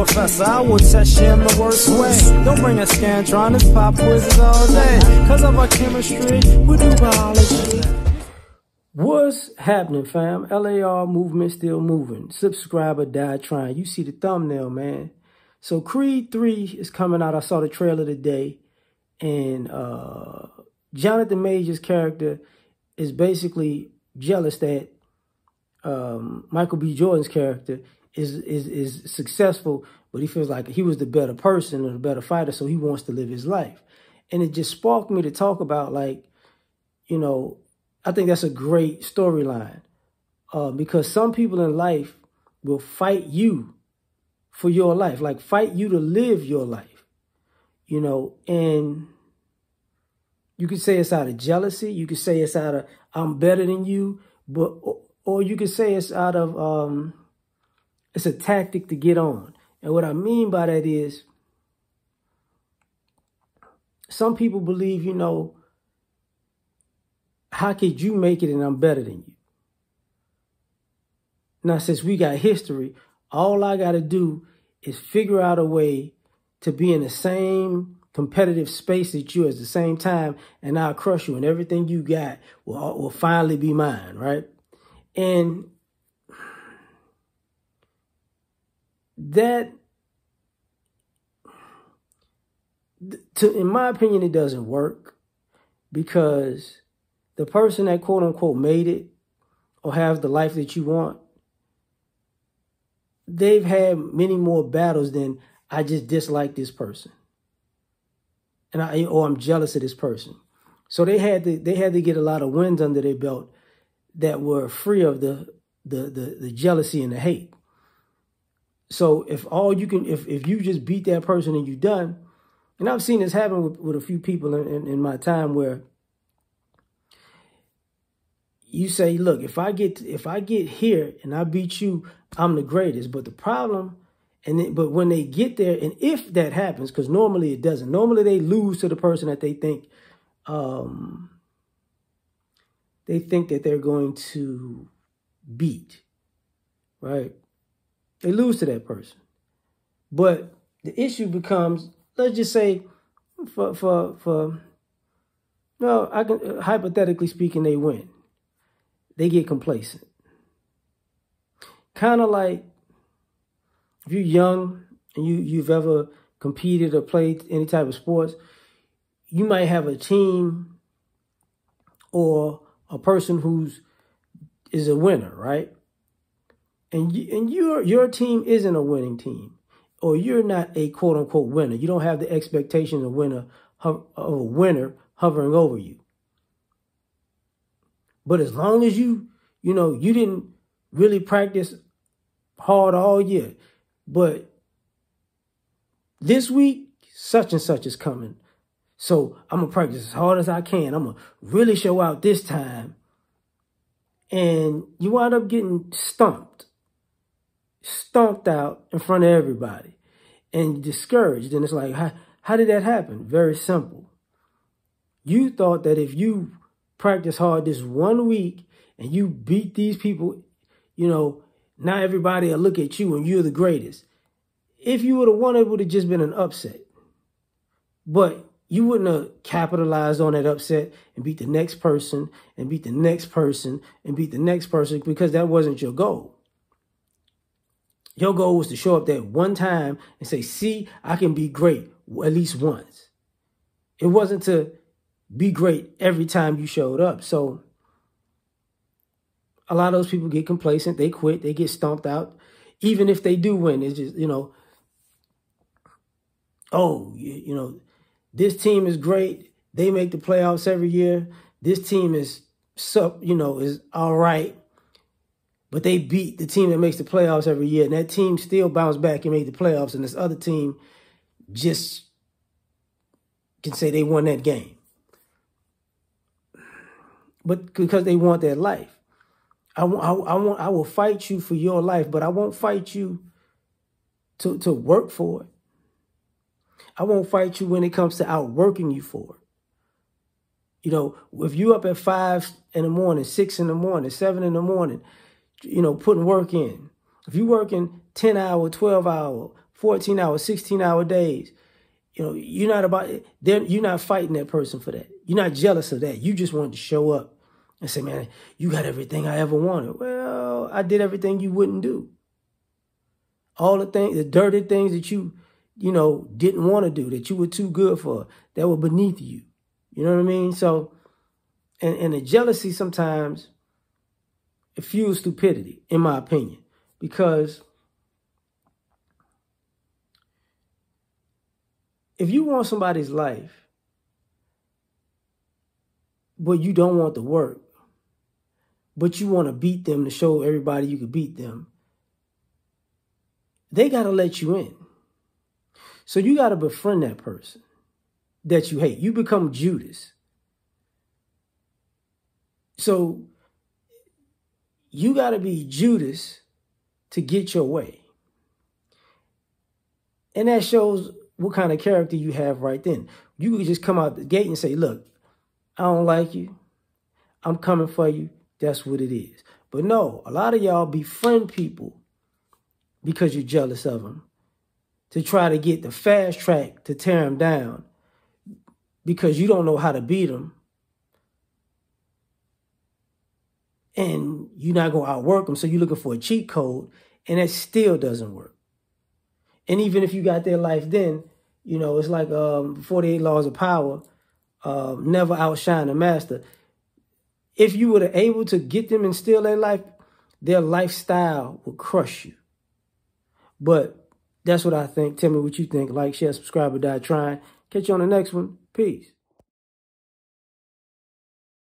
professor, I will test you in the worst way. Don't bring a scantron, it's pop quizzes all day. Cause of our chemistry, we do biology. What's happening, fam? L.A.R. movement still moving. Subscribe or die trying. You see the thumbnail, man. So Creed 3 is coming out. I saw the trailer today. And Jonathan Major's character is basically jealous that Michael B. Jordan's character is successful, but he feels like he was the better person or the better fighter, so he wants to live his life. And it just sparked me to talk about, like, you know, I think that's a great storyline because some people in life will fight you for your life, like fight you to live your life, you know, and you could say it's out of jealousy. You could say it's out of, I'm better than you, but, or you could say it's out of, it's a tactic to get on. And what I mean by that is some people believe, you know, how could you make it and I'm better than you? Now, since we got history, all I got to do is figure out a way to be in the same competitive space that you at the same time, and I'll crush you, and everything you got will finally be mine, right? And that, in my opinion, it doesn't work because the person that quote unquote made it or has the life that you want, they've had many more battles than I just dislike this person. And I'm jealous of this person. So they had to get a lot of wins under their belt that were free of the jealousy and the hate. So if you just beat that person and you're done, and I've seen this happen with a few people in my time where you say, look, if I get here and I beat you, I'm the greatest. But the problem, but when they get there, and if that happens, because normally it doesn't. Normally they lose to the person that they think that they're going to beat, right? They lose to that person. But the issue becomes, let's just say, hypothetically speaking, they win. They get complacent. Kind of like if you're young and you've ever competed or played any type of sports, you might have a team or a person is a winner, right? And your team isn't a winning team, or you're not a quote unquote winner. You don't have the expectation of a winner hovering over you. But as long as you didn't really practice hard all year, but this week, such and such is coming. So I'm going to practice as hard as I can. I'm going to really show out this time. And you wind up getting stomped out in front of everybody and discouraged. And it's like, how did that happen? Very simple. You thought that if you practice hard this 1 week and you beat these people, you know, now everybody will look at you and you're the greatest. If you would have won, it would have just been an upset. But you wouldn't have capitalized on that upset and beat the next person and beat the next person and beat the next person because that wasn't your goal. Your goal was to show up that one time and say, see, I can be great at least once. It wasn't to be great every time you showed up. So a lot of those people get complacent. They quit. They get stomped out. Even if they do win, it's just, this team is great. They make the playoffs every year. This team is all right. But they beat the team that makes the playoffs every year. And that team still bounced back and made the playoffs. And this other team just can say they won that game. But because they want their life. I will fight you for your life, but I won't fight you to work for it. I won't fight you when it comes to outworking you for it. If you up at 5 in the morning, 6 in the morning, 7 in the morning, putting work in. If you're working 10 hour, 12 hour, 14-hour, 16-hour days. You know, you're not fighting that person for that. You're not jealous of that. You just want to show up and say, man, you got everything I ever wanted. Well, I did everything you wouldn't do. All the things, the dirty things that you didn't want to do, that you were too good for, that were beneath you. You know what I mean? So, and the jealousy sometimes, it fuels stupidity, in my opinion, because if you want somebody's life, but you don't want the work, but you want to beat them to show everybody you can beat them, they got to let you in. So you got to befriend that person that you hate. You become Judas. So you got to be Judas to get your way. And that shows what kind of character you have right then. You could just come out the gate and say, look, I don't like you. I'm coming for you. That's what it is. But no, a lot of y'all befriend people because you're jealous of them, to try to get the fast track to tear them down because you don't know how to beat them. And you're not going to outwork them, so you're looking for a cheat code, and that still doesn't work. And even if you got their life then, you know, it's like 48 laws of power, never outshine the master. If you were able to get them and steal their life, their lifestyle will crush you. But that's what I think. Tell me what you think. Like, share, subscribe, or die trying. Catch you on the next one. Peace.